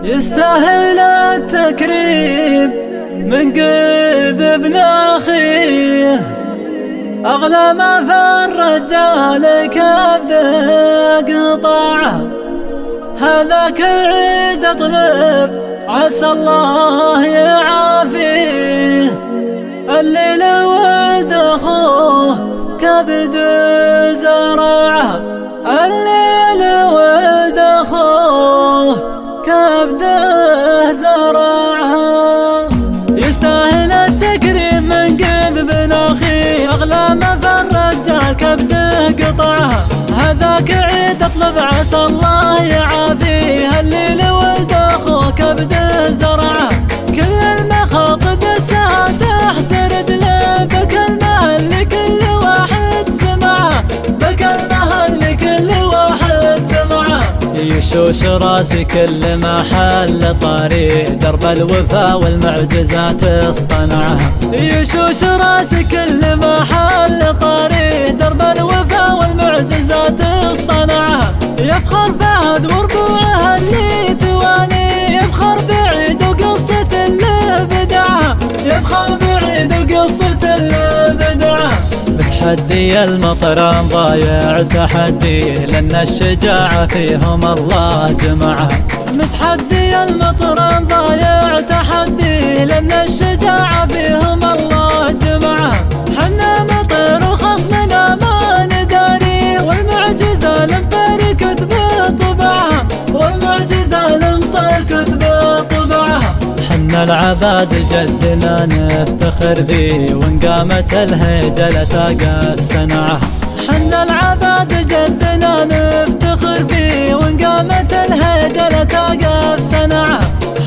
يستاهل التكريم من ابن أخيه، أغلى ما في الرجال كبده قطعه. هذاك عيد اطلب عسى الله يعافيه، الليل ولد أخوه كبد زرعه. الليل ولد أخوه كبده زرعه. يستاهل التكريم من ابن أخيه، أغلى ما في الرجال كبده قطعه. هذاك عيد اطلب عسى الله يعافيه، الليل ولد أخوه كبده زرعه. كل المخاطب الساعة تحت رجله، بالكلمة اللي كل واحد سمعها، بالكلمة اللي كل واحد سمعها. يشوش راسي كل محل طريق، درب الوفا والمعجزات اصطنعها. يشوش راسي كل محل طريق، درب الوفا والمعجزات اصطنعها. يفخر فهد وربوعه اللي توالي، يفخر بعيد وقصة اللي بدعها، يفخر بعيد وقصة اللي بدعها. بتحدي المطران ضايع تحدي، لأن الشجاعة فيهم الله جمعها. متحدي المطران ضايع تحدي، لأن الشجاعة فيهم الله جمعها. حنا مطير وخصمنا ما نداري، والمعجزة لمطير كتبه طبعها، والمعجزة لمطير كتبه طبعها. حنا العباد جدنا نفتخر فيه، وإن قامت الهيجة لتقف سنعها. حنا العباد جدنا نفتخر فيه، وإن قامت الهيجة لتقف سنعها.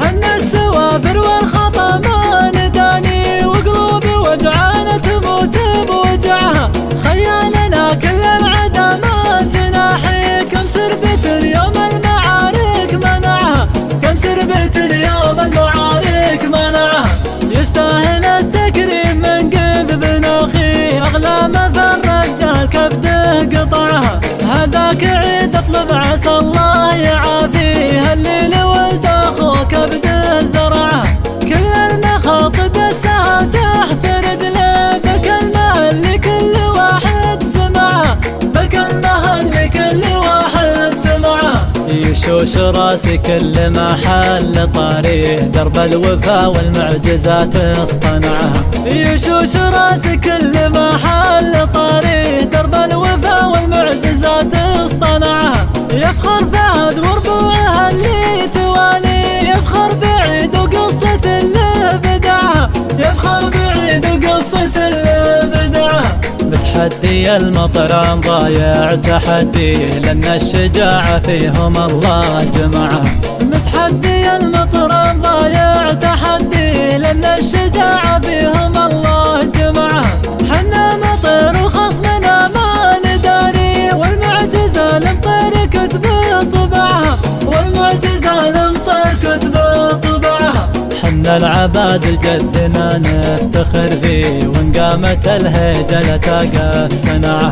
حنا السوافر والخطا ما نداني، وقلوبي وجعانة تموت بوجعها. خيالنا كل العدا ما تناحي، كم سربت اليوم المعارك منعها، كم سربت اليوم المعارك منعها. يستاهل التكريم من ابن أخيه، أغلى ما في الرجال كبده قطعها. هذاك عيد اطلب عسى الله يعافيه، الليل ولد أخوه كبده زرعه. كل المخاطب الساعة تحت رجله، بالكلمة اللي كل واحد سمعها، بالكلمة اللي كل واحد سمعها. يشوش راسي كل محل طريق، درب الوفا والمعجزات اصطنعها. يشوش راسي كل محل طريق، درب الوفا والمعجزات اصطنعها. يفخر فهد وربوعه اللي توالي، يفخر بعيد وقصة اللي بدعها، يفخر بعيد وقصة اللي بدعها. بتحدي المطران ضايع تحدي، لأن الشجاعة فيهم الله جمعها. متحدي المطران ضايع تحدي، لأن الشجاعة فيهم الله جمعها. حنا مطير وخصمنا ما نداري، والمعجزة لمطير كتبه طبعها، والمعجزة لمطير كتبه طبعها. حنا العباد جدنا نفتخر فيه، وإن قامت الهيجة لتقف سنعها.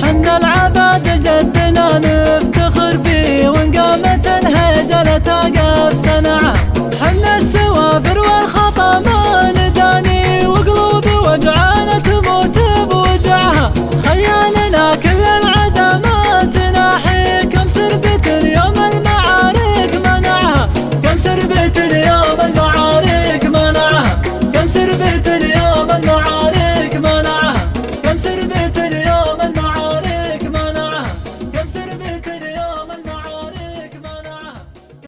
حنا العباد جدنا